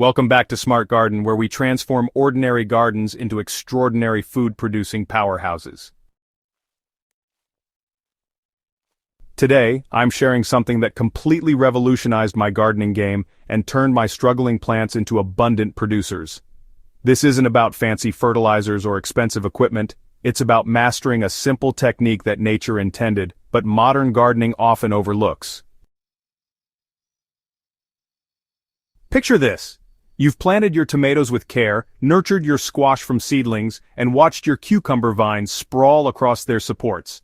Welcome back to Smart Garden, where we transform ordinary gardens into extraordinary food-producing powerhouses. Today, I'm sharing something that completely revolutionized my gardening game and turned my struggling plants into abundant producers. This isn't about fancy fertilizers or expensive equipment, it's about mastering a simple technique that nature intended, but modern gardening often overlooks. Picture this. You've planted your tomatoes with care, nurtured your squash from seedlings, and watched your cucumber vines sprawl across their supports.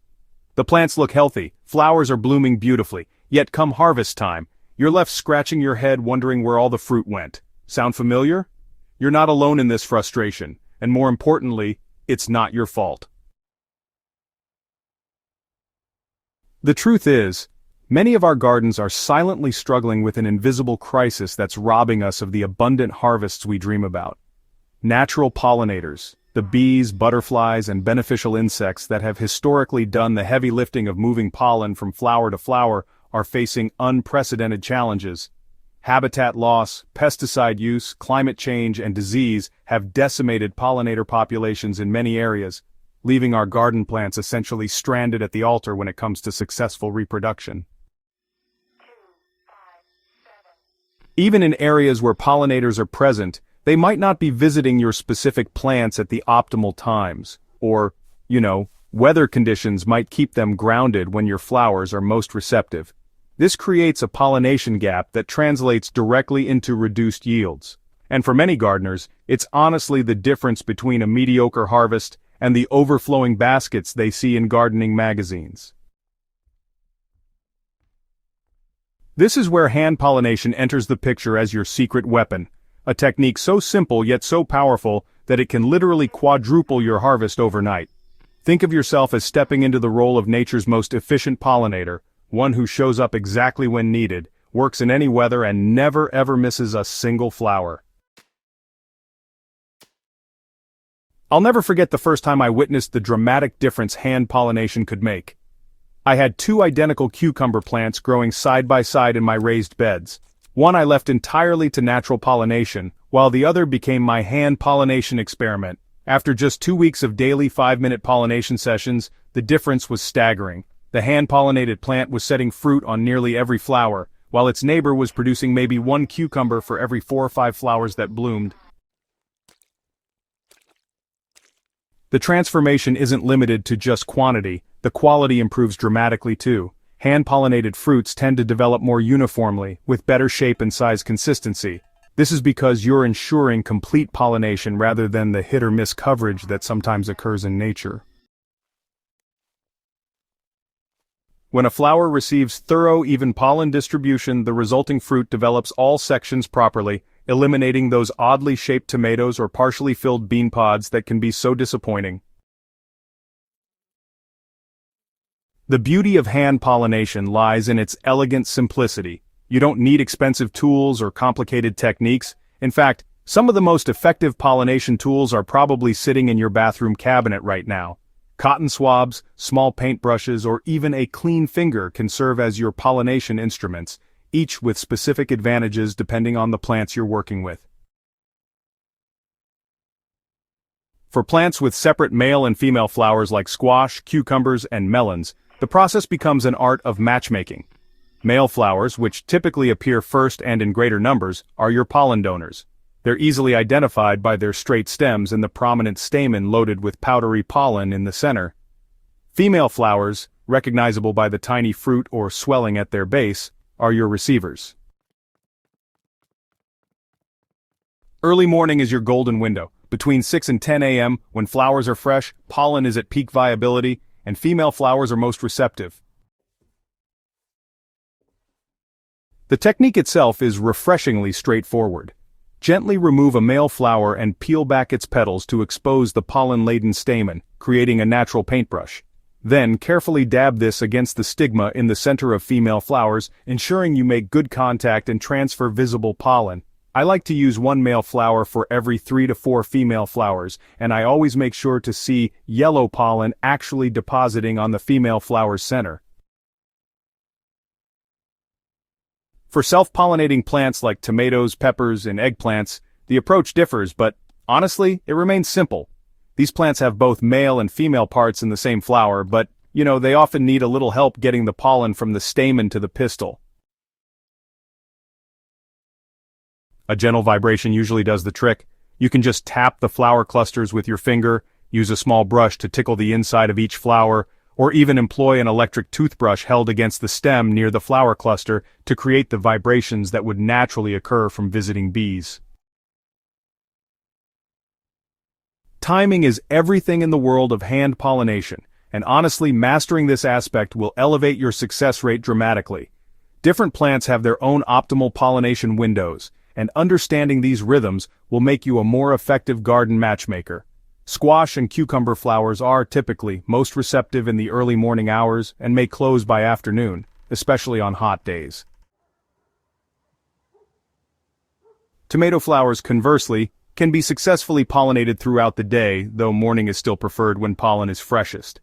The plants look healthy, flowers are blooming beautifully, yet come harvest time, you're left scratching your head wondering where all the fruit went. Sound familiar? You're not alone in this frustration, and more importantly, it's not your fault. The truth is, many of our gardens are silently struggling with an invisible crisis that's robbing us of the abundant harvests we dream about. Natural pollinators, the bees, butterflies, and beneficial insects that have historically done the heavy lifting of moving pollen from flower to flower, are facing unprecedented challenges. Habitat loss, pesticide use, climate change, and disease have decimated pollinator populations in many areas, leaving our garden plants essentially stranded at the altar when it comes to successful reproduction. Even in areas where pollinators are present, they might not be visiting your specific plants at the optimal times, or, weather conditions might keep them grounded when your flowers are most receptive. This creates a pollination gap that translates directly into reduced yields. And for many gardeners, it's honestly the difference between a mediocre harvest and the overflowing baskets they see in gardening magazines. This is where hand pollination enters the picture as your secret weapon, a technique so simple yet so powerful that it can literally quadruple your harvest overnight. Think of yourself as stepping into the role of nature's most efficient pollinator, one who shows up exactly when needed, works in any weather, and never ever misses a single flower. I'll never forget the first time I witnessed the dramatic difference hand pollination could make. I had two identical cucumber plants growing side by side in my raised beds. One I left entirely to natural pollination, while the other became my hand pollination experiment. After just 2 weeks of daily 5-minute pollination sessions, the difference was staggering. The hand-pollinated plant was setting fruit on nearly every flower, while its neighbor was producing maybe one cucumber for every 4 or 5 flowers that bloomed. The transformation isn't limited to just quantity, the quality improves dramatically too. Hand-pollinated fruits tend to develop more uniformly, with better shape and size consistency. This is because you're ensuring complete pollination rather than the hit-or-miss coverage that sometimes occurs in nature. When a flower receives thorough, even pollen distribution, the resulting fruit develops all sections properly, eliminating those oddly shaped tomatoes or partially filled bean pods that can be so disappointing. The beauty of hand pollination lies in its elegant simplicity. You don't need expensive tools or complicated techniques. In fact, some of the most effective pollination tools are probably sitting in your bathroom cabinet right now. Cotton swabs, small paintbrushes, or even a clean finger can serve as your pollination instruments, each with specific advantages depending on the plants you're working with. For plants with separate male and female flowers like squash, cucumbers, and melons, the process becomes an art of matchmaking. Male flowers, which typically appear first and in greater numbers, are your pollen donors. They're easily identified by their straight stems and the prominent stamen loaded with powdery pollen in the center. Female flowers, recognizable by the tiny fruit or swelling at their base, are your receivers. Early morning is your golden window. Between 6 and 10 a.m., when flowers are fresh, pollen is at peak viability, and female flowers are most receptive. The technique itself is refreshingly straightforward. Gently remove a male flower and peel back its petals to expose the pollen-laden stamen, creating a natural paintbrush. Then carefully dab this against the stigma in the center of female flowers, ensuring you make good contact and transfer visible pollen. I like to use one male flower for every 3 to 4 female flowers, and I always make sure to see yellow pollen actually depositing on the female flower's center. For self-pollinating plants like tomatoes, peppers, and eggplants, the approach differs, but honestly, it remains simple. These plants have both male and female parts in the same flower, but, they often need a little help getting the pollen from the stamen to the pistil. A gentle vibration usually does the trick. You can just tap the flower clusters with your finger, use a small brush to tickle the inside of each flower, or even employ an electric toothbrush held against the stem near the flower cluster to create the vibrations that would naturally occur from visiting bees. Timing is everything in the world of hand pollination, and honestly, mastering this aspect will elevate your success rate dramatically. Different plants have their own optimal pollination windows, and understanding these rhythms will make you a more effective garden matchmaker. Squash and cucumber flowers are typically most receptive in the early morning hours and may close by afternoon, especially on hot days. Tomato flowers, conversely, can be successfully pollinated throughout the day, though morning is still preferred when pollen is freshest.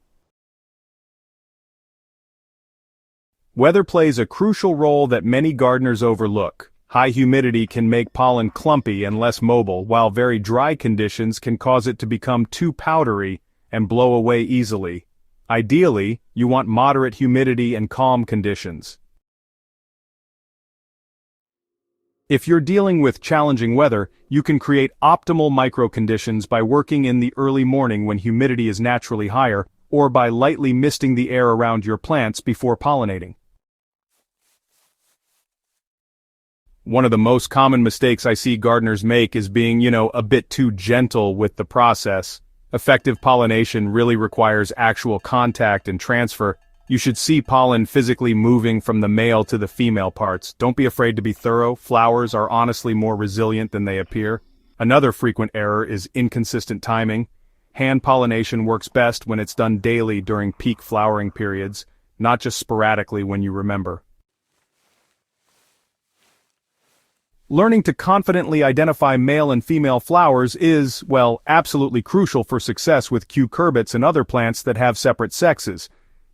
Weather plays a crucial role that many gardeners overlook. High humidity can make pollen clumpy and less mobile, while very dry conditions can cause it to become too powdery and blow away easily. Ideally, you want moderate humidity and calm conditions. If you're dealing with challenging weather, you can create optimal micro-conditions by working in the early morning when humidity is naturally higher, or by lightly misting the air around your plants before pollinating. One of the most common mistakes I see gardeners make is being, a bit too gentle with the process. Effective pollination really requires actual contact and transfer. You should see pollen physically moving from the male to the female parts. Don't be afraid to be thorough. Flowers are honestly more resilient than they appear. Another frequent error is inconsistent timing. Hand pollination works best when it's done daily during peak flowering periods, not just sporadically when you remember. Learning to confidently identify male and female flowers is, absolutely crucial for success with cucurbits and other plants that have separate sexes.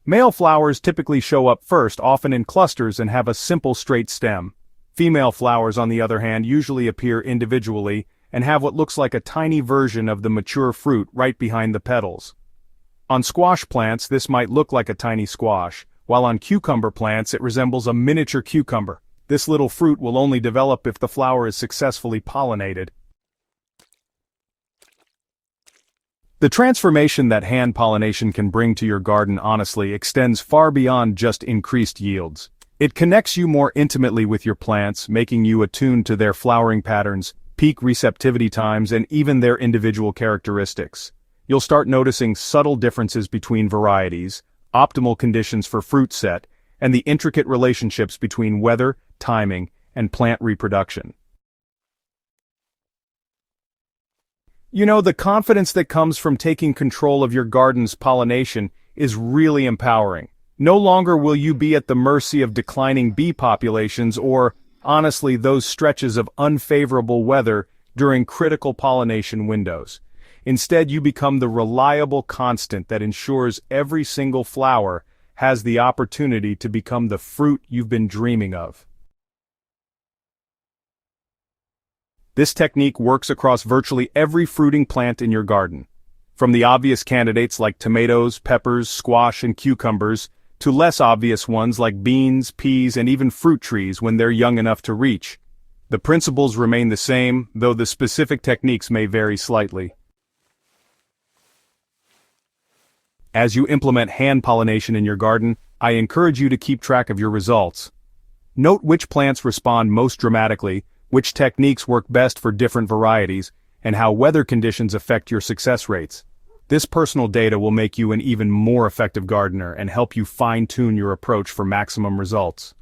Male flowers typically show up first, often in clusters, and have a simple straight stem. Female flowers, on the other hand, usually appear individually and have what looks like a tiny version of the mature fruit right behind the petals. On squash plants, this might look like a tiny squash, while on cucumber plants it resembles a miniature cucumber. This little fruit will only develop if the flower is successfully pollinated. The transformation that hand pollination can bring to your garden honestly extends far beyond just increased yields. It connects you more intimately with your plants, making you attuned to their flowering patterns, peak receptivity times, and even their individual characteristics. You'll start noticing subtle differences between varieties, optimal conditions for fruit set, and the intricate relationships between weather, timing, and plant reproduction. The confidence that comes from taking control of your garden's pollination is really empowering. No longer will you be at the mercy of declining bee populations or, honestly, those stretches of unfavorable weather during critical pollination windows. Instead, you become the reliable constant that ensures every single flower has the opportunity to become the fruit you've been dreaming of. This technique works across virtually every fruiting plant in your garden. From the obvious candidates like tomatoes, peppers, squash, and cucumbers, to less obvious ones like beans, peas, and even fruit trees when they're young enough to reach. The principles remain the same, though the specific techniques may vary slightly. As you implement hand pollination in your garden, I encourage you to keep track of your results. Note which plants respond most dramatically, which techniques work best for different varieties, and how weather conditions affect your success rates. This personal data will make you an even more effective gardener and help you fine-tune your approach for maximum results.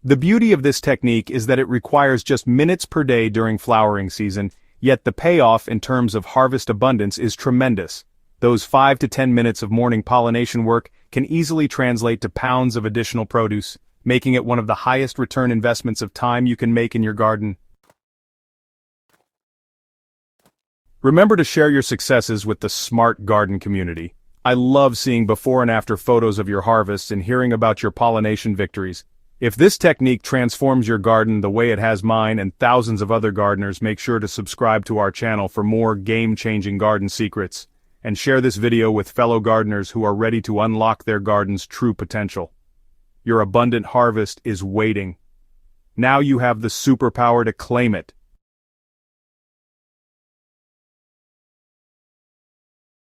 The beauty of this technique is that it requires just minutes per day during flowering season, yet the payoff in terms of harvest abundance is tremendous. Those 5 to 10 minutes of morning pollination work can easily translate to pounds of additional produce, making it one of the highest return investments of time you can make in your garden. Remember to share your successes with the smart garden community. I love seeing before and after photos of your harvests and hearing about your pollination victories. If this technique transforms your garden the way it has mine and thousands of other gardeners, make sure to subscribe to our channel for more game-changing garden secrets, and share this video with fellow gardeners who are ready to unlock their garden's true potential. Your abundant harvest is waiting. Now you have the superpower to claim it.